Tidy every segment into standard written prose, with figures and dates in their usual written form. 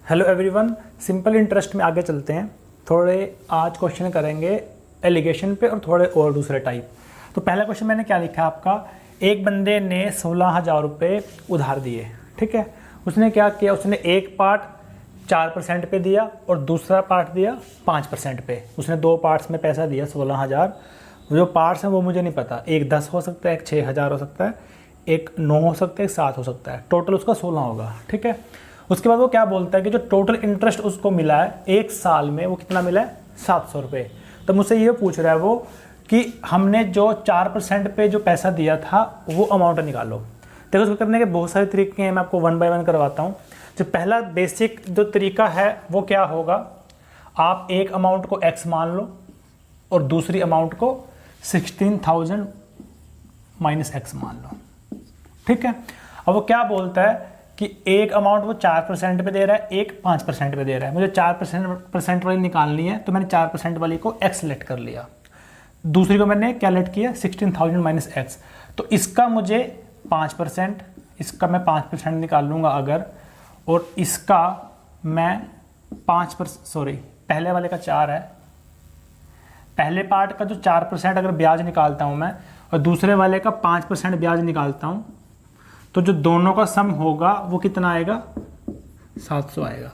Hello everyone, simple interest में आगे चलते हैं। थोड़े आज क्वेश्चन करेंगे एलिगेशन पे और थोड़े और दूसरे टाइप। तो पहला क्वेश्चन मैंने क्या लिखा है आपका, एक बंदे ने 16,000 रुपये उधार दिए। ठीक है, उसने क्या किया, उसने एक पार्ट 4% पे दिया और दूसरा पार्ट दिया 5% पे। उसने दो पार्ट्स में पैसा दिया 16,000। जो पार्ट्स हैं वो मुझे नहीं पता, एक 10 हो सकता है, एक 6,000 हो सकता है, एक 9 हो सकता है, एक 7 हो सकता है, टोटल उसका 16 होगा। ठीक है, उसके बाद वो क्या बोलता है कि जो टोटल इंटरेस्ट उसको मिला है एक साल में वो कितना मिला है, 700 रुपये। तो मुझसे ये पूछ रहा है वो कि हमने जो 4% पे जो पैसा दिया था वो अमाउंट निकालो। देखो उसको करने के बहुत सारे तरीके हैं, मैं आपको 1 बाय 1 करवाता हूँ। जो पहला बेसिक जो तरीका है वो क्या होगा, आप एक अमाउंट को x मान लो और दूसरी अमाउंट को 16,000 माइनस x मान लो। ठीक है, अब वो क्या बोलता है कि एक अमाउंट वो 4% पे दे रहा है, एक 5% पे दे रहा है। मुझे 4% वाली निकालनी है तो मैंने 4% वाली को x लेट कर लिया, दूसरी को मैंने क्या लेट किया, 16,000 माइनस x। तो इसका मुझे 5%, इसका मैं 5% निकाल लूँगा अगर, और इसका मैं 5%, सॉरी पहले वाले का 4 है, पहले पार्ट का जो 4% अगर ब्याज निकालता हूँ मैं और दूसरे वाले का 5% ब्याज निकालता हूँ तो जो दोनों का सम होगा वो कितना आएगा, 700 आएगा।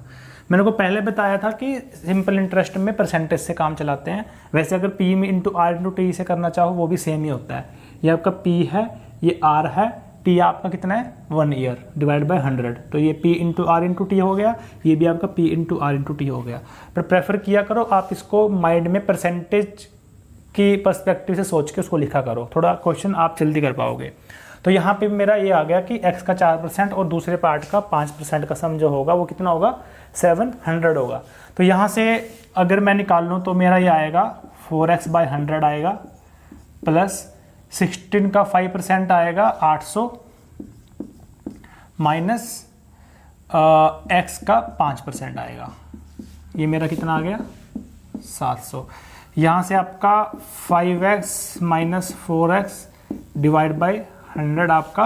मैंने को पहले बताया था कि सिंपल इंटरेस्ट में परसेंटेज से काम चलाते हैं। वैसे अगर पी में इंटू आर इंटू टी से करना चाहो वो भी सेम ही होता है। ये आपका पी है, ये आर है, टी आपका कितना है 1 ईयर डिवाइड बाय 100। तो ये P into R into T हो गया, ये भी आपका P into R into T हो गया। पर प्रेफर किया करो आप इसको माइंड में परसेंटेज की पर्सपेक्टिव से सोच के उसको लिखा करो, थोड़ा क्वेश्चन आप जल्दी कर पाओगे। तो यहाँ पे मेरा ये आ गया कि x का 4% और दूसरे पार्ट का 5% का सम जो होगा वो कितना होगा, 700 होगा। तो यहाँ से अगर मैं निकाल लूँ तो मेरा ये आएगा 4x बाई 100 आएगा, प्लस 16 का 5% आएगा 800, माइनस x का 5% आएगा, ये मेरा कितना आ गया 700। यहाँ से आपका 5x minus 4x divide by 100 आपका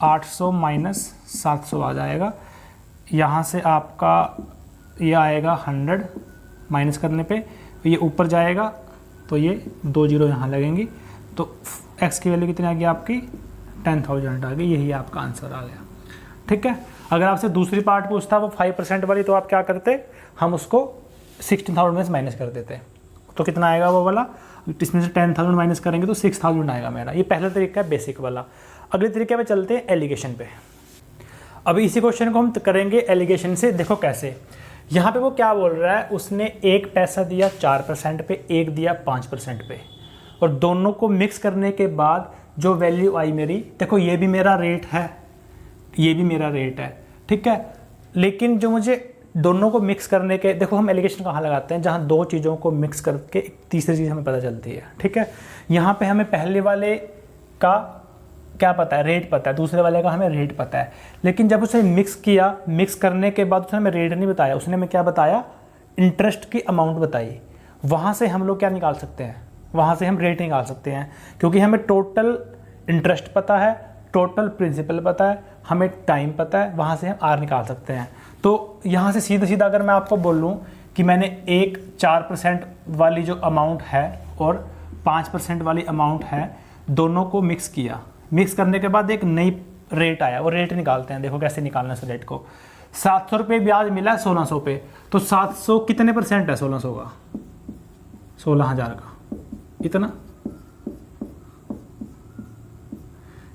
800 माइनस 700 आ जाएगा। यहाँ से आपका ये आएगा 100 माइनस करने पे ये ऊपर जाएगा तो ये 2 जीरो यहाँ लगेंगी, तो x की वैल्यू कितनी आ गई आपकी 10,000 आ गई। यही आपका आंसर आ गया। ठीक है, अगर आपसे दूसरी पार्ट पूछता वो 5% वाली तो आप क्या करते, हम उसको 16,000 में से माइनस कर देते, तो कितना आएगा वो वाला, इसमें से 10,000 माइनस करेंगे तो 6,000 आएगा मेरा। ये पहला तरीका है बेसिक वाला। अगले तरीके पे चलते हैं एलिगेशन पे। अभी इसी क्वेश्चन को हम करेंगे एलिगेशन से। देखो कैसे, यहाँ पे वो क्या बोल रहा है, उसने एक पैसा दिया 4% पे, एक दिया 5% पे, और दोनों को मिक्स करने के बाद जो वैल्यू आई मेरी, देखो ये भी मेरा रेट है, ये भी मेरा रेट है। ठीक है, लेकिन जो मुझे दोनों को मिक्स करने के, देखो हम एलिगेशन कहाँ लगाते हैं, जहाँ दो चीज़ों को मिक्स करके एक तीसरी चीज़ हमें पता चलती है। ठीक है, यहाँ पे हमें पहले वाले का क्या पता है, रेट पता है, दूसरे वाले का हमें रेट पता है, लेकिन जब उसे मिक्स किया, मिक्स करने के बाद उसने हमें रेट नहीं बताया, उसने हमें क्या बताया, इंटरेस्ट की अमाउंट बताई। वहाँ से हम लोग क्या निकाल सकते हैं, वहाँ से हम रेट निकाल सकते हैं, क्योंकि हमें टोटल इंटरेस्ट पता है, टोटल प्रिंसिपल पता है, हमें टाइम पता है, वहाँ से हम आर निकाल सकते हैं। तो यहाँ से सीधा सीधा अगर मैं आपको बोलूँ कि मैंने एक 4% वाली जो अमाउंट है और 5% वाली अमाउंट है, दोनों को मिक्स किया, मिक्स करने के बाद एक नई रेट आया, वो रेट निकालते हैं। देखो कैसे निकालना है उस रेट को। 700 रुपये ब्याज मिला है 1600 पे, तो 700 कितने परसेंट है 1600 का, 16,000 का इतना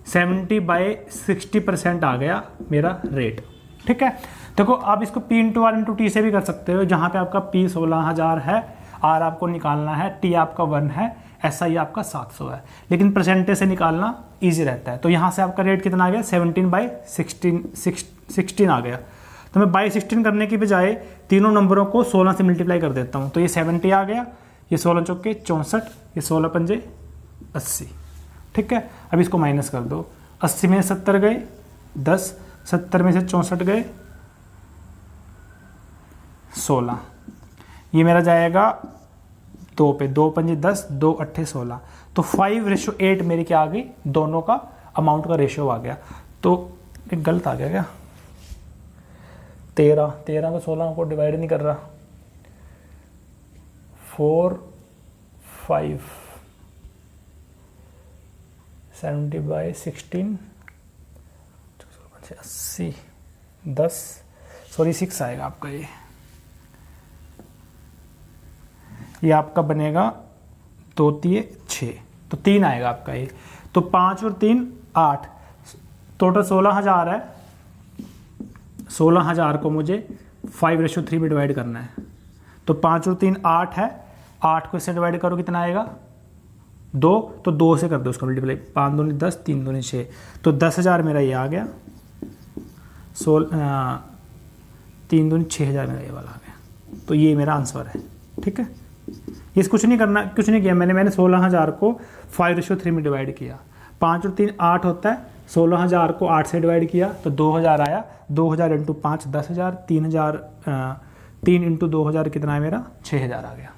70/60% आ गया मेरा रेट। ठीक है, देखो आप इसको P into R into T से भी कर सकते हो, जहाँ पे आपका P 16,000 है, R आपको निकालना है, T आपका 1 है, SI आपका 700 है, लेकिन परसेंटेज से निकालना इजी रहता है। तो यहाँ से आपका रेट कितना आ गया, 17/16 आ गया। तो मैं बाई 16 करने की बजाय तीनों नंबरों को 16 से मल्टीप्लाई कर देता हूँ, तो ये 70 आ गया, ये 16 चौके 64, ये 16 पंजे 80। ठीक है, अब इसको माइनस कर दो, 80 में 70 गए 10, 70 में से 64 गए 16, ये मेरा जाएगा 2 पे, 2 पंजे 10, 2 अट्ठे 16, तो 5:8 मेरी क्या आ गई, दोनों का अमाउंट का रेशियो आ गया। तो एक गलत आ गया क्या, 13 को 16 को डिवाइड नहीं कर रहा। 4 5 70/16 80 10 सॉरी 6 आएगा आपका। ये आपका बनेगा 2 3 6, तो 3 आएगा आपका ये। तो 5 और 3 8, टोटल 16,000 है। 16,000 को मुझे 5:3 में डिवाइड करना है। तो 5 और 3 8 है, 8 को इससे डिवाइड करो कितना आएगा 2, तो 2 से कर दो उसका मल्टीप्लाई। 5 दूनी 10, 3 दूनी 6, तो 10,000 मेरा ये आ गया। 3 दूनी 6,000 मेरा ये वाला आ गया। तो ये मेरा आंसर है। ठीक है, ये कुछ नहीं करना, कुछ नहीं किया मैंने 16,000 को 5:3 में डिवाइड किया। 5 और 3 8 होता है, 16,000 को 8 से डिवाइड किया तो 2,000 आया। 2,000 इंटू 5 10,000, 3 इंटू 2,000 कितना है मेरा 6,000 आ गया।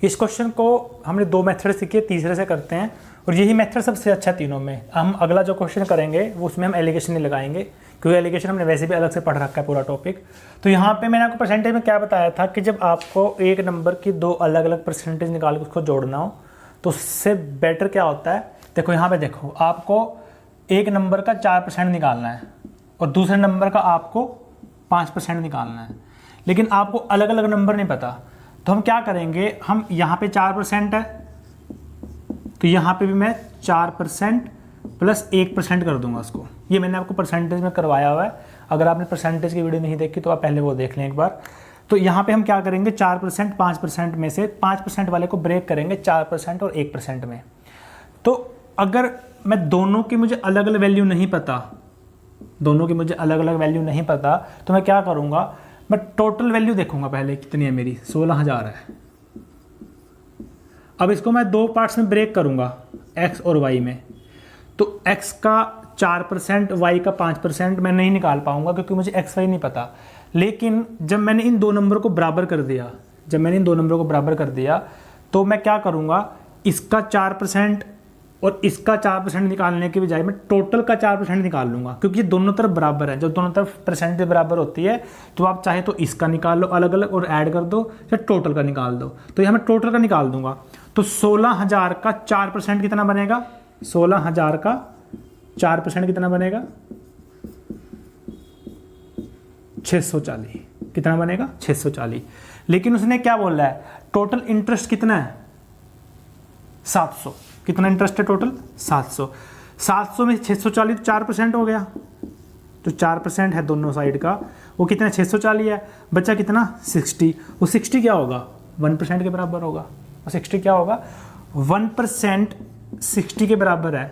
इस क्वेश्चन को हमने 2 मेथड सीखे, तीसरे से करते हैं और यही मेथड सबसे अच्छा तीनों में। हम अगला जो क्वेश्चन करेंगे वो उसमें हम एलिगेशन नहीं लगाएंगे, क्योंकि एलिगेशन हमने वैसे भी अलग से पढ़ रखा है पूरा टॉपिक। तो यहाँ पे मैंने आपको परसेंटेज में क्या बताया था कि जब आपको एक नंबर की 2 अलग अलग परसेंटेज निकाल के उसको जोड़ना हो तो उससे बेटर क्या होता है। देखो यहाँ पे देखो, आपको एक नंबर का 4% निकालना है और दूसरे नंबर का आपको 5% निकालना है, लेकिन आपको अलग अलग नंबर नहीं पता। तो हम क्या करेंगे, हम यहाँ पे 4% है तो यहाँ पे भी मैं 4% प्लस 1% कर दूंगा उसको। ये मैंने आपको परसेंटेज में करवाया हुआ है, अगर आपने परसेंटेज की वीडियो नहीं देखी तो आप पहले वो देख लें एक बार। तो यहाँ पे हम क्या करेंगे, 4% 5% में से 5% वाले को ब्रेक करेंगे 4% और 1% में। तो अगर मैं दोनों की मुझे अलग अलग वैल्यू नहीं पता, तो मैं क्या करूँगा, मैं टोटल वैल्यू देखूंगा पहले कितनी है मेरी। 16,000 है। अब इसको मैं 2 पार्ट्स में ब्रेक करूंगा, x और y में। तो x का 4%, y का 5% मैं नहीं निकाल पाऊंगा क्योंकि मुझे x y नहीं पता। लेकिन जब मैंने इन 2 नंबर को बराबर कर दिया, तो मैं क्या करूंगा, इसका 4% और इसका 4% निकालने के बजाय मैं टोटल का 4% निकाल लूंगा, क्योंकि ये दोनों तरफ बराबर है। जब दोनों तरफ परसेंटेज बराबर होती है तो आप चाहे तो इसका निकाल लो अलग अलग और ऐड कर दो, या टोटल का निकाल दो। तो यहाँ मैं टोटल का निकाल दूंगा। तो 16,000 का 4% कितना बनेगा, 16,000 का 4% कितना बनेगा 640। कितना बनेगा 640। लेकिन उसने क्या बोला है, टोटल इंटरेस्ट कितना है 700। कितना इंटरेस्ट है टोटल 700। 700 में 640 तो 4% हो गया, तो 4% है दोनों साइड का, वो कितना 640 है। बचा कितना 60। वो 60 क्या होगा 1% के बराबर होगा। और 60 क्या होगा 1% 60 के बराबर है,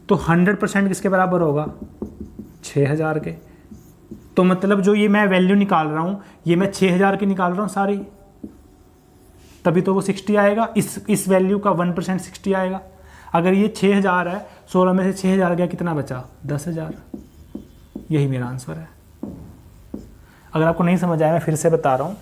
तो 100% किसके बराबर होगा 6,000 के। तो मतलब जो ये मैं वैल्यू निकाल रहा हूँ, ये मैं 6,000 की निकाल रहा हूँ सारी, तभी तो वो 60 आएगा। इस वैल्यू का 1% 60 आएगा। अगर ये 6,000 है, 16 में से 6,000 गया, कितना बचा 10,000। यही मेरा आंसर है। अगर आपको नहीं समझ आया, मैं फिर से बता रहा हूँ,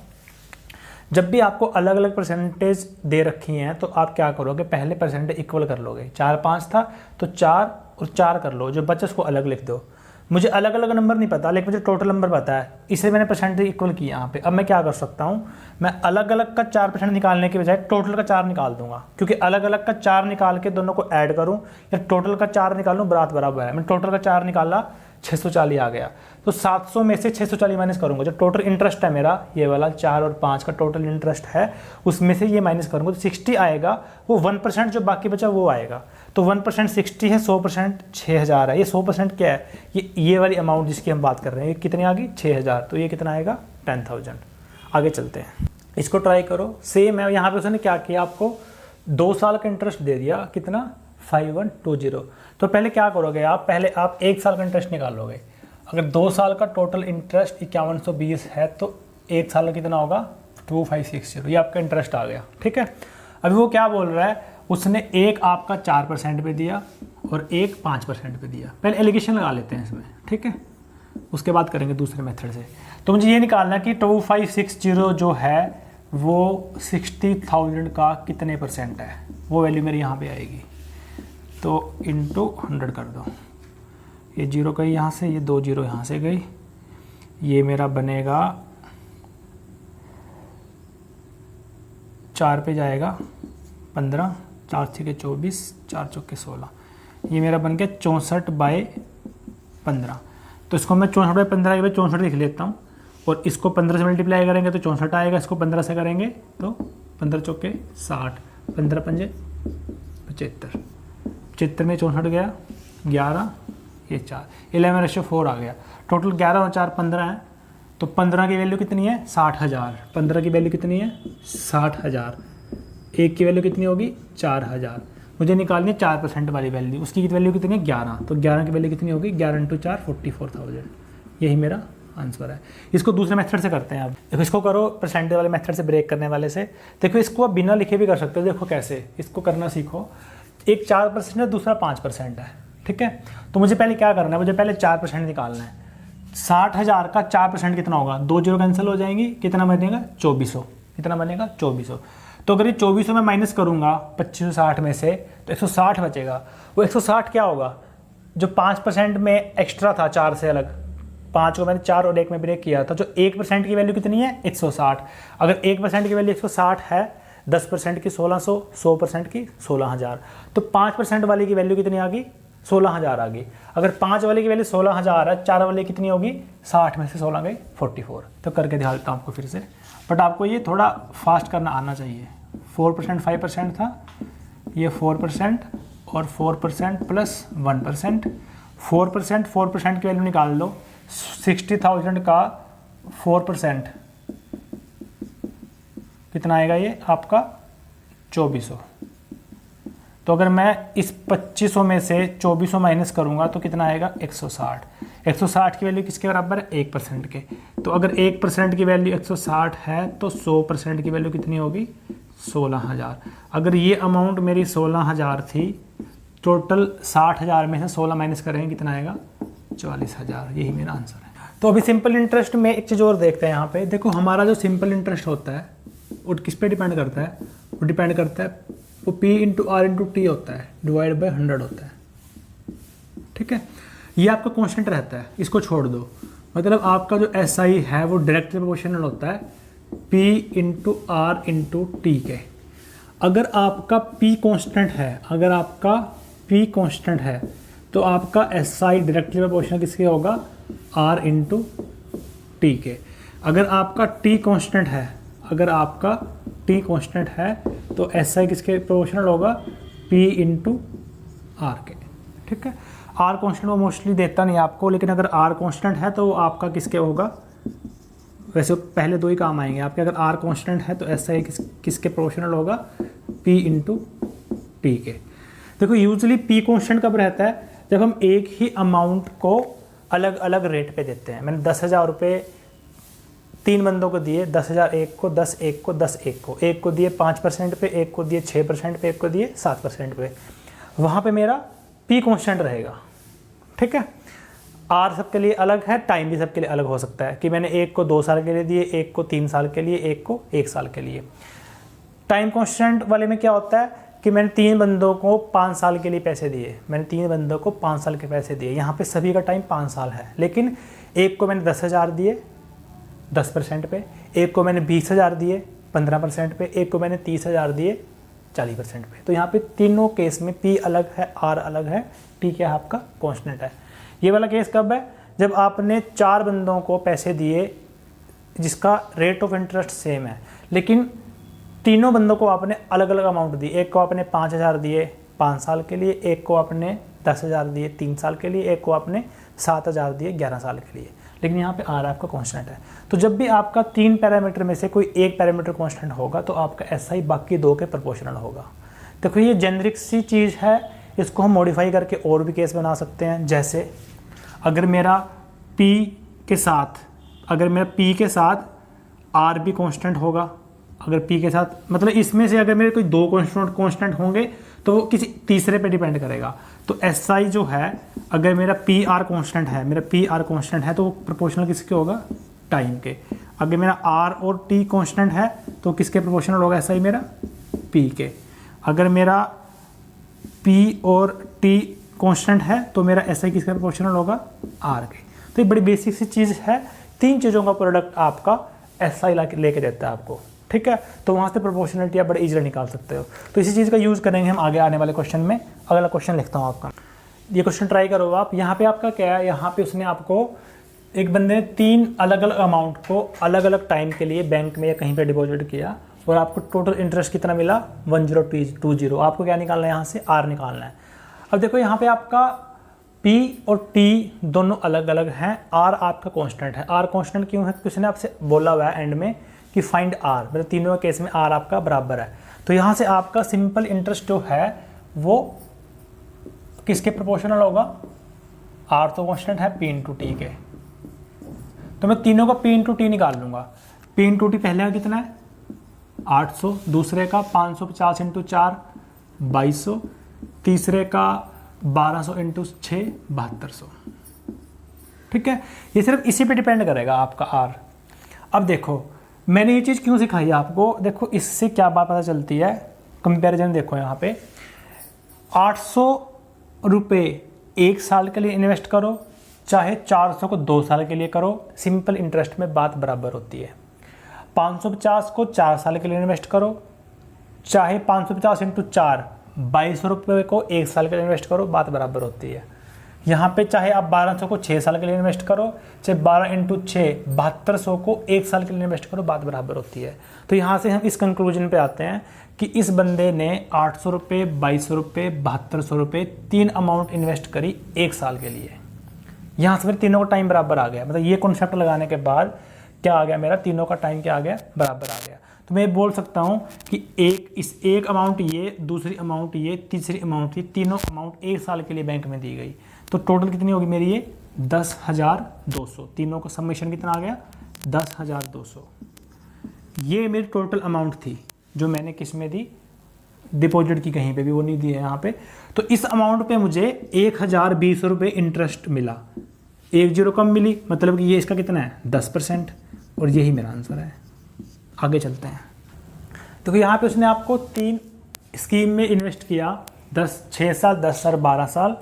जब भी आपको अलग अलग परसेंटेज दे रखी हैं तो आप क्या करोगे, पहले परसेंटेज इक्वल कर लोगे। 4 5 था तो 4 और 4 कर लो, जो बचा उसको अलग लिख दो। मुझे अलग अलग नंबर नहीं पता, लेकिन मुझे टोटल नंबर पता है, इसलिए मैंने परसेंटेज इक्वल किया यहाँ पे। अब मैं क्या कर सकता हूँ, मैं अलग अलग का 4% निकालने के बजाय टोटल का 4 निकाल दूंगा, क्योंकि अलग अलग का 4 निकाल के दोनों को ऐड करूँ या टोटल का 4 निकालूँ, बराबर है। मैंने टोटल का 4 निकाला, 640 आ गया। तो 700 में से 640 माइनस करूँगा, जो टोटल इंटरेस्ट है मेरा ये वाला 4 और 5 का टोटल इंटरेस्ट है, उसमें से ये माइनस करूँगा तो 60 आएगा। वो 1% जो बाकी बचा वो आएगा। तो 1% 60 है, 100% 6,000 है। ये 100% क्या है, ये वाली अमाउंट जिसकी हम बात कर रहे हैं, ये कितनी आ गई 6,000। तो ये कितना आएगा 10,000। आगे चलते हैं, इसको ट्राई करो। सेम है, यहाँ पे उसने क्या किया, आपको 2 साल का इंटरेस्ट दे दिया, कितना 5120। तो पहले क्या करोगे आप, पहले आप 1 साल का इंटरेस्ट निकालोगे। अगर 2 साल का टोटल इंटरेस्ट 5120 है तो 1 साल का कितना होगा 2560। ये आपका इंटरेस्ट आ गया। ठीक है, अभी वो क्या बोल रहा है, उसने एक आपका 4% पे दिया और एक 5% पे दिया। पहले एलिगेशन लगा लेते हैं इसमें, ठीक है, उसके बाद करेंगे दूसरे मेथड से। तो मुझे ये निकालना कि 2560 जो है वो 60,000 का कितने % है, वो वैल्यू मेरी यहाँ पे आएगी। तो इंटू 100 कर दो, ये 0 गई यहाँ से, ये 2 0 यहाँ से गई, ये मेरा बनेगा 4 पे जाएगा 15, 4 छके 24, 4 चौके 16, ये मेरा बन गया 64/15। तो इसको मैं 64/15 के बाद 64 लिख लेता हूँ, और इसको 15 से मल्टीप्लाई करेंगे तो 64 आएगा, इसको 15 से करेंगे तो 15 चौके 60, 15 पंजे 75, 75 में 64 गया 11, ये 4, 11/4 आ गया। टोटल 11 और 4 15 है, तो 15 की वैल्यू कितनी है 60,000, 15 की वैल्यू कितनी है 60,000, एक की वैल्यू कितनी होगी 4,000। मुझे निकालनी है 4% वाली वैल्यू, उसकी वैल्यू कितनी है 11, तो 11 की वैल्यू कितनी होगी 11 × 4 44,000, यही मेरा आंसर है। इसको दूसरे मेथड से करते हैं आप। देखो इसको करो परसेंटेज वाले मेथड से, ब्रेक करने वाले से। देखो इसको आप बिना लिखे भी कर सकते हो। देखो कैसे, इसको करना सीखो। एक 4% है, दूसरा 5% है, ठीक है। तो मुझे पहले क्या करना है, मुझे पहले 4% निकालना है। 60,000 का 4% कितना होगा, 2 जीरो कैंसिल हो जाएंगी, कितना बनेगा 2400, कितना बनेगा 2400। तो अगर ये 2400 में माइनस करूँगा 2560 में से, तो 160 बचेगा। वो 160 क्या होगा, जो 5% में एक्स्ट्रा था 4 से अलग, 5 को मैंने 4 और 1 में ब्रेक किया था, जो 1% की वैल्यू कितनी है 160। अगर 1% की वैल्यू 160 है, 10% की 1600, 100% की 16,000, तो 5% वाले की वैल्यू कितनी आ गई 16,000 आ गई। अगर 5 वाले की वैल्यू 16,000 है, 4 वाले कितनी होगी 60 में से 16 गई 44। तो करके दिखाता हूँ आपको फिर से, बट आपको ये थोड़ा फास्ट करना आना चाहिए। 4% 5% था, ये 4% और 4% प्लस 1%, 4% की वैल्यू निकाल दो। 60,000 का 4% कितना आएगा, ये आपका 2400। तो अगर मैं इस 2500 में से 2400 माइनस करूंगा तो कितना आएगा 160। 160 की वैल्यू किसके बराबर है 1% के। तो अगर 1% की वैल्यू 160 है तो 100% की वैल्यू कितनी होगी 16,000। अगर ये अमाउंट मेरी 16,000 थी, टोटल 60,000 में से 16 माइनस करेंगे कितना आएगा 44,000। यही मेरा आंसर है। तो अभी सिंपल इंटरेस्ट में एक चीज़ और देखते हैं। यहाँ पे देखो, हमारा जो सिंपल इंटरेस्ट होता है वो किस पे डिपेंड करता है, वो डिपेंड करता है वो P × R × T होता है, डिवाइड बाय 100 होता है, ठीक है। ये आपका कांस्टेंट रहता है, इसको छोड़ दो। मतलब आपका जो SI है वो डायरेक्टली प्रोपोर्शनल होता है P × R × T के। अगर आपका P कांस्टेंट है, अगर आपका P कांस्टेंट है तो आपका SI डायरेक्टली प्रोपोर्शनल किसके होगा R × T के। अगर आपका T कांस्टेंट है, अगर आपका T कांस्टेंट है तो SI किसके प्रोपोर्शनल होगा P × R के, ठीक है। R कांस्टेंट वो मोस्टली देता नहीं आपको, लेकिन अगर R कांस्टेंट है तो वो आपका किसके होगा, वैसे पहले दो ही काम आएंगे आपके। अगर R कांस्टेंट है तो SI किसके प्रोपोर्शनल होगा P × T के। देखो यूजुअली P कांस्टेंट कब रहता है, जब हम एक ही अमाउंट को अलग अलग रेट पे देते हैं। मैंने 10,000 रुपये 3 बंदों को दिए, 10,000 एक को, 10 एक को, 10 एक को, एक को दिए 5% पे, एक को दिए 6% पे, एक को दिए 7% पे। वहाँ पे मेरा P कांस्टेंट रहेगा, ठीक है। R सबके लिए अलग है, टाइम भी सबके लिए अलग हो सकता है कि मैंने एक को 2 साल के लिए दिए, एक को 3 साल के लिए, एक को 1 साल के लिए। टाइम कांस्टेंट वाले में क्या होता है कि मैंने 3 बंदों को 5 साल के लिए पैसे दिए, मैंने 3 बंदों को 5 साल के पैसे दिए। यहाँ पे सभी का टाइम 5 साल है, लेकिन एक को मैंने 10,000 दिए 10% पे, एक को मैंने 20,000 दिए 15% पे, एक को मैंने 30,000 दिए 40% पे। तो यहाँ पे तीनों केस में P अलग है, R अलग है, T क्या है आपका कांस्टेंट है। ये वाला केस कब है, जब आपने 4 बंदों को पैसे दिए जिसका रेट ऑफ इंटरेस्ट सेम है, लेकिन तीनों बंदों को आपने अलग अलग अमाउंट दी। एक को आपने 5,000 दिए 5 साल के लिए, एक को आपने 10,000 दिए 3 साल के लिए, एक को आपने 7,000 दिए 11 साल के लिए, लेकिन यहाँ पे R आपका कांस्टेंट है। तो जब भी आपका 3 पैरामीटर में से कोई एक पैरामीटर कांस्टेंट होगा तो आपका SI बाकी 2 के प्रोपोर्शनल होगा। देखो ये जेनरिक सी चीज़ है, इसको हम मॉडिफाई करके और भी केस बना सकते हैं। जैसे अगर मेरा P के साथ, अगर मेरा P के साथ R भी कांस्टेंट होगा, अगर P के साथ मतलब इसमें से अगर मेरे कोई 2 कांस्टेंट होंगे तो वो किसी तीसरे पे डिपेंड करेगा। तो SI जो है, अगर मेरा PR कांस्टेंट है, मेरा PR कांस्टेंट है तो वो प्रोपोर्शनल किसके होगा टाइम के। अगर मेरा R और T कांस्टेंट है तो किसके प्रोपोर्शनल होगा SI मेरा P के। अगर मेरा P और T कांस्टेंट है तो मेरा SI किसके प्रोपोर्शनल होगा R के। तो ये बड़ी बेसिक सी चीज़ है तीन चीज़ों का प्रोडक्ट आपका SI लेके देता है आपको, ठीक है। तो वहाँ से प्रोपोर्शनलिटी आप बड़े ईजिली निकाल सकते हो। तो इसी चीज़ का यूज़ करेंगे हम आगे आने वाले क्वेश्चन में। अगला क्वेश्चन लिखता हूँ आपका, ये क्वेश्चन ट्राई करो आप। यहाँ पे आपका क्या है, यहाँ पे उसने आपको, एक बंदे ने 3 अलग अलग अमाउंट को अलग अलग टाइम के लिए बैंक में या कहीं पे डिपॉजिट किया और आपको टोटल इंटरेस्ट कितना मिला 1020। आपको क्या निकालना है, यहाँ से R निकालना है। अब देखो यहाँ पे आपका P और T दोनों अलग अलग हैं, R आपका कांस्टेंट है। R कांस्टेंट क्यों है, किसी ने आपसे बोला हुआ है एंड में कि फाइंड R, मतलब तीनों के केस में R आपका बराबर है। तो यहाँ से आपका सिंपल इंटरेस्ट जो है वो किसके प्रोपोर्शनल होगा, R तो कांस्टेंट है P इंटू टी के। तो मैं तीनों का P इंटू टी निकाल लूँगा। P इंटू टी पहले का कितना है 800, दूसरे का 550 इंटू 4 2200, तीसरे का 1200 इंटू 6 7200, ठीक है। ये सिर्फ इसी पे डिपेंड करेगा आपका R। अब देखो मैंने ये चीज़ क्यों सिखाई आपको, देखो इससे क्या बात पता चलती है, कंपैरिजन देखो यहाँ पे 800 रुपये 1 साल के लिए इन्वेस्ट करो चाहे 400 को 2 साल के लिए करो, सिंपल इंटरेस्ट में बात बराबर होती है। 550 को 4 साल के लिए इन्वेस्ट करो चाहे 550 इंटू 4 2200 रुपये को 1 साल के लिए इन्वेस्ट करो, बात बराबर होती है। यहाँ पे चाहे आप 1200 को 6 साल के लिए इन्वेस्ट करो चाहे 12 इंटू 6 7200 को 1 साल के लिए इन्वेस्ट करो, बात बराबर होती है। तो यहाँ से हम इस कंक्लूजन पे आते हैं कि इस बंदे ने 800 रुपये 2200 रुपये 7200 रुपये 3 अमाउंट इन्वेस्ट करी 1 साल के लिए। यहाँ से फिर तीनों का टाइम बराबर आ गया, मतलब ये कॉन्सेप्ट लगाने के बाद क्या आ गया, मेरा तीनों का टाइम क्या आ गया, बराबर आ गया। तो मैं बोल सकता हूँ कि एक अमाउंट ये, दूसरी अमाउंट ये, तीसरी अमाउंट ये, तीनों अमाउंट 1 साल के लिए बैंक में दी गई। तो टोटल कितनी होगी मेरी ये 10,200, तीनों का समेशन कितना आ गया 10,200। ये मेरी टोटल अमाउंट थी जो मैंने किस में दी, डिपॉजिट की, कहीं पे भी वो नहीं दी है यहाँ पे। तो इस अमाउंट पे मुझे 1020 रुपये इंटरेस्ट मिला, 1 जीरो कम मिली, मतलब कि ये इसका कितना है 10%, और यही मेरा आंसर है। आगे चलते हैं। तो यहाँ पे उसने आपको 3 स्कीम में इन्वेस्ट किया, 6 साल 10 साल 12 साल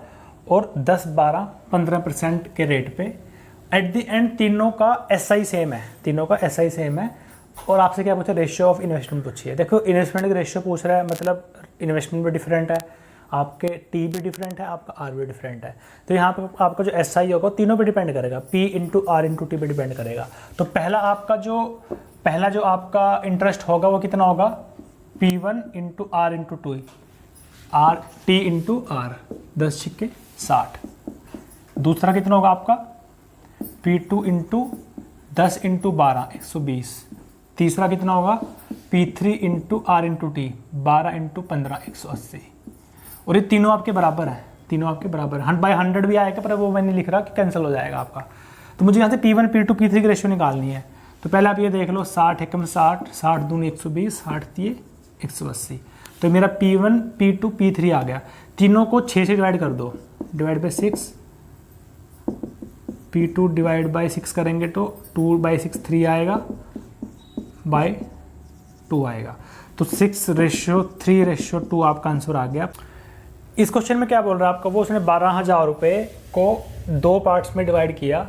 और 10 12 15% के रेट पे। एट द एंड तीनों का SI सेम है, तीनों का SI सेम है। और आपसे क्या पूछा, रेशियो ऑफ इन्वेस्टमेंट पूछी है। देखो इन्वेस्टमेंट का रेशियो पूछ रहा है, मतलब इन्वेस्टमेंट भी डिफरेंट है, आपके T भी डिफरेंट है, आपका R भी डिफरेंट है। तो यहाँ पे आपका जो SI होगा तीनों पे डिपेंड करेगा, P into R into T पे डिपेंड करेगा। तो पहला जो आपका इंटरेस्ट होगा वो कितना होगा, P1 into R into two R T into R 10 छिक्के 60। दूसरा कितना होगा आपका P2 इंटू 10 इंटू 12 120। तीसरा कितना होगा P3 into R into T 12 into 15 180। और ये तीनों आपके बराबर है, तीनों आपके बराबर है। 100/100 भी आएगा पर वो मैंने लिख रहा कि कैंसिल हो जाएगा आपका। तो मुझे यहाँ से P1 P2 P3 की रेशियो निकालनी है। तो पहले आप ये देख लो 60 एकम 60, 60 दूनी 120, 60 तीय 180। तो मेरा P1 P2 P3 आ गया। तीनों को 6 से डिवाइड कर दो, divide by 6, P2 divide by 6 करेंगे तो 2/6 3 आएगा, बाय 2 आएगा। तो 6:3:2 आपका आंसर आ गया। इस क्वेश्चन में क्या बोल रहा है आपका, वो उसने 12,000 रुपये को 2 पार्ट्स में डिवाइड किया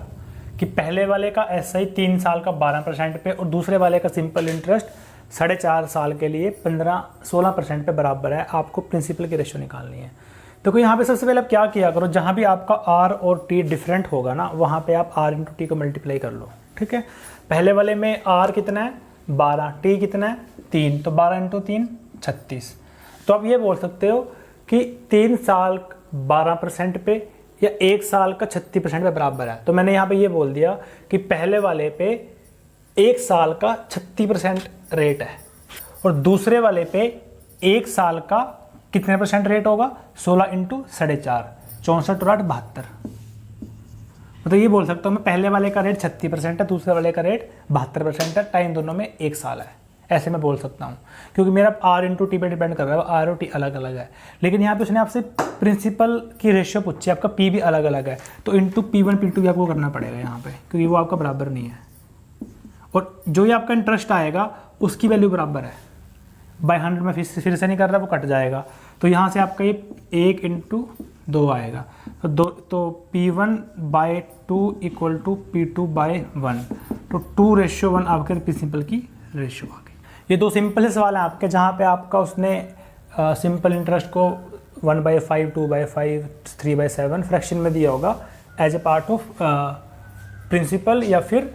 कि पहले वाले का SI 3 साल का 12% पे और दूसरे वाले का सिंपल इंटरेस्ट 4.5 साल के लिए 16% पे बराबर है। आपको प्रिंसिपल की रेशियो निकालनी है। तो यहाँ पे सबसे पहले आप क्या किया करो, जहाँ भी आपका R और T डिफरेंट होगा ना, वहाँ पे आप R इंटू टी को मल्टीप्लाई कर लो, ठीक है। पहले वाले में R कितना है 12, T कितना है 3, तो 12 इंटू 3 36। तो आप ये बोल सकते हो कि 3 साल 12% पे या 1 साल का 36% पे बराबर है। तो मैंने यहाँ पे ये बोल दिया कि पहले वाले पे 1 साल का 36% रेट है और दूसरे वाले पे 1 साल का कितने % रेट होगा 16 इंटू 4.5 64 और 8 72। मतलब ये बोल सकता हूँ मैं पहले वाले का रेट 36% है, दूसरे वाले का रेट 72% है, टाइम दोनों में 1 साल है। ऐसे मैं बोल सकता हूँ क्योंकि मेरा R इंटू टी पे डिपेंड कर रहा है, R और T अलग अलग है। लेकिन यहाँ पे उसने आपसे प्रिंसिपल की रेशियो पूछी, आपका P भी अलग अलग है, तो इंटू P1 P2 भी आपको करना पड़ेगा यहाँ पे, क्योंकि वो आपका बराबर नहीं है। और जो ये आपका इंटरेस्ट आएगा उसकी वैल्यू बराबर है, बाय 100 में फिर से नहीं कर रहा, वो कट जाएगा। तो यहाँ से आपका ये 1 इंटू 2 आएगा। तो P1/2 इक्वल टू P2/1, तो 2:1 आपके प्रिंसिपल की रेशियो आ गई। ये 2 सिंपल से सवाल हैं आपके, जहाँ पे आपका उसने सिंपल इंटरेस्ट को 1/5, 2/5, 3/7 फ्रैक्शन में दिया होगा as a part of principal या फिर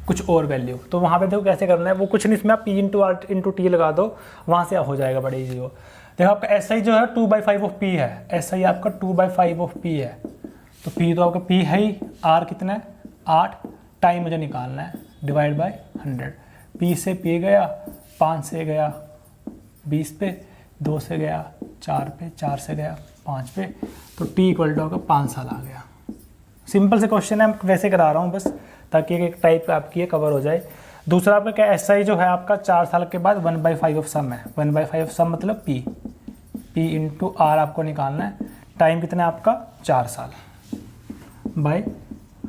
कुछ और वैल्यू। तो वहाँ पे देखो कैसे करना है, वो कुछ नहीं, इसमें आप P/R/T लगा दो, वहाँ से हो जाएगा बड़े इजी हो। देखो आपका SI जो है 2/5 ऑफ P है, SI आपका 2/5 ऑफ P है, तो P तो आपका P है ही, R कितना है 8, टाइम मुझे निकालना है, डिवाइड बाय 100। P से P गया, 5 से गया 20 पे, 2 से गया 4 पे, 4 से गया 5 पे, तो T इक्वल टू आपका 5 साल आ गया। सिंपल से क्वेश्चन है, मैं वैसे करा रहा हूँ बस, ताकि एक टाइप आपकी ये कवर हो जाए। दूसरा आपका क्या, SI जो है आपका 4 साल के बाद 1/5 ऑफ सम है, 1/5 ऑफ सम मतलब P इंटू R आपको निकालना है। टाइम कितना है आपका 4 साल बाय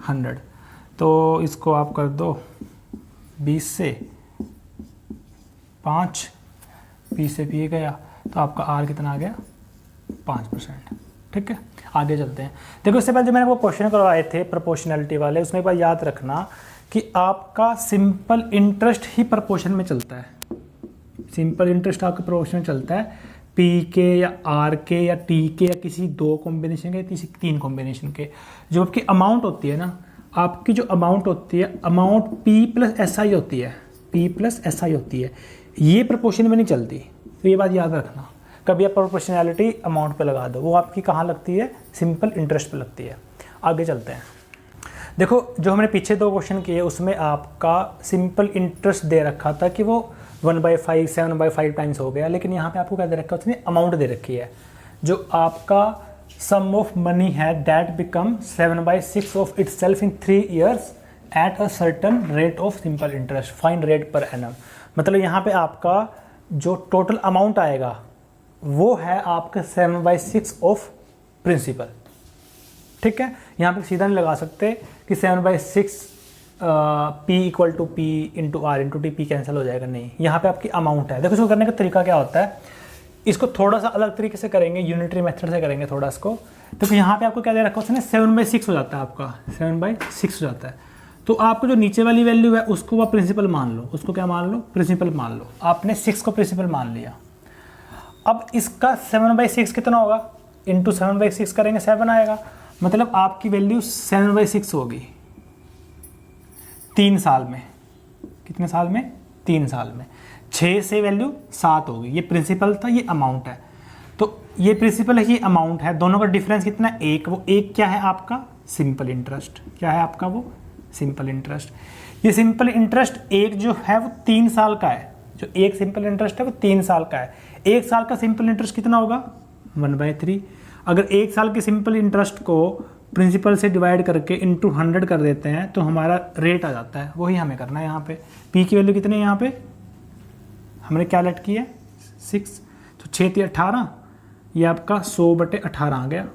100, तो इसको आप कर दो 20 से 5, P से P गया, तो आपका R कितना आ गया 5%। ठीक है, आगे चलते हैं। देखो इससे पहले जो मैंने वो क्वेश्चन करवाए थे प्रोपोर्शनैलिटी वाले, उसमें एक बार याद रखना कि आपका सिंपल इंटरेस्ट ही प्रोपोर्शन में चलता है। सिंपल इंटरेस्ट आपका प्रोपोर्शन में चलता है, P के या R के या T के या किसी 2 कॉम्बिनेशन के, किसी 3 कॉम्बिनेशन के। जो आपकी अमाउंट होती है ना, आपकी जो अमाउंट होती है, अमाउंट P+SI होती है, P+SI होती है, ये प्रोपोर्शन में नहीं चलती। तो ये बात याद रखना, कभी आप प्रोपोर्शनैलिटी अमाउंट पे लगा दो, वो आपकी कहाँ लगती है, सिंपल इंटरेस्ट पे लगती है। आगे चलते हैं। देखो जो हमने पीछे 2 क्वेश्चन किए, उसमें आपका सिंपल इंटरेस्ट दे रखा था कि वो 1/5, 7/5 टाइम्स हो गया, लेकिन यहाँ पे आपको क्या दे रखा है, उसने अमाउंट दे रखी है, जो आपका सम ऑफ मनी है that become 7/6 of it self in 3 years at a certain rate of simple interest, find rate per annum. मतलब यहाँ पे आपका जो टोटल अमाउंट आएगा वो है आपका 7/6 ऑफ प्रिंसिपल। ठीक है, यहाँ पे सीधा नहीं लगा सकते कि 7/6 P equal to P into R into T, P cancel हो जाएगा, नहीं, यहाँ पे आपकी अमाउंट है। देखो इसको करने का तरीका क्या होता है, इसको थोड़ा सा अलग तरीके से करेंगे, यूनिटरी मेथड से करेंगे थोड़ा इसको। तो यहाँ पे आपको क्या दे रखा है उसने, 7/6 हो जाता है, आपका 7/6 हो जाता है। तो आपको जो नीचे वाली वैल्यू है उसको आप प्रिंसिपल मान लो, उसको क्या मान लो, प्रिंसिपल मान लो। आपने 6 को प्रिंसिपल मान लिया। अब इसका 7/6 कितना होगा, इंटू 7/6 करेंगे 7 आएगा, मतलब आपकी वैल्यू 7/6 होगी 3 साल में। कितने साल में, 3 साल में। 6 से वैल्यू 7 होगी। ये प्रिंसिपल था, ये अमाउंट है, तो ये प्रिंसिपल है, ये अमाउंट है, दोनों का डिफरेंस कितना है, 1। वो 1 क्या है आपका, सिंपल इंटरेस्ट। क्या है आपका वो, सिंपल इंटरेस्ट। ये सिंपल इंटरेस्ट 1 जो है वो 3 साल का है, जो 1 सिंपल इंटरेस्ट है वो 3 साल का है। 1 साल का सिंपल इंटरेस्ट कितना होगा, 1/3। अगर 1 साल के सिंपल इंटरेस्ट को प्रिंसिपल से डिवाइड करके इंटू 100 कर देते हैं तो हमारा रेट आ जाता है, वही हमें करना है। यहाँ पे P की वैल्यू कितनी है, यहाँ पे हमने क्या लेट की है 6, तो 6 × 18, ये आपका 100/18 आ गया।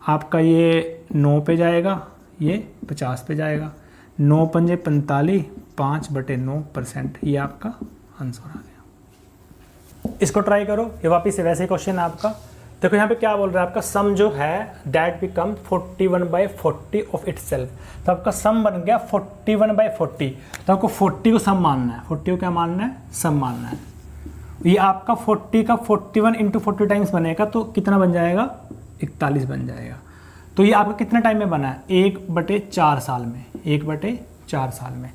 आपका ये 9 पे जाएगा, ये 50 पे जाएगा, 9 × 5 = 45, 5/9%, ये आपका आंसर आ गया। इसको ट्राई करो, ये वापिस से वैसे ही क्वेश्चन है आपका। देखो यहाँ पे क्या बोल रहा है, आपका सम जो है that become 41/40 of it self. तो आपका सम बन गया 41/40, तो आपको 40 को सम मानना है, 40 को क्या मानना है, सम मानना है। ये आपका 40 का 41 × 40 टाइम्स बनेगा, तो कितना बन जाएगा, 41 बन जाएगा। तो ये आपका कितने टाइम में बना है, 1/4 साल में, 1/4 साल में।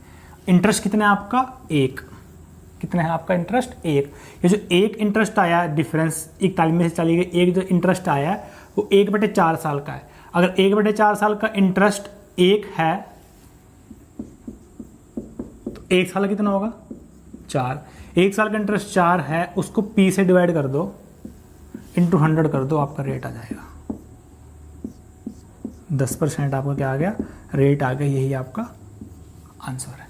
इंटरेस्ट कितना है आपका, 1। कितना है आपका इंटरेस्ट, 1। ये जो 1 इंटरेस्ट आया है, डिफरेंस 41 में से चली गई, 1 जो इंटरेस्ट आया है वो 1/4 साल का है। अगर 1/4 साल का इंटरेस्ट 1 है तो 1 साल कितना होगा, 4। 1 साल का इंटरेस्ट 4 है, उसको P से डिवाइड कर दो, इंटू 100 कर दो, आपका रेट आ जाएगा 10%। आपका क्या आ गया, रेट आ गया, यही आपका आंसर है।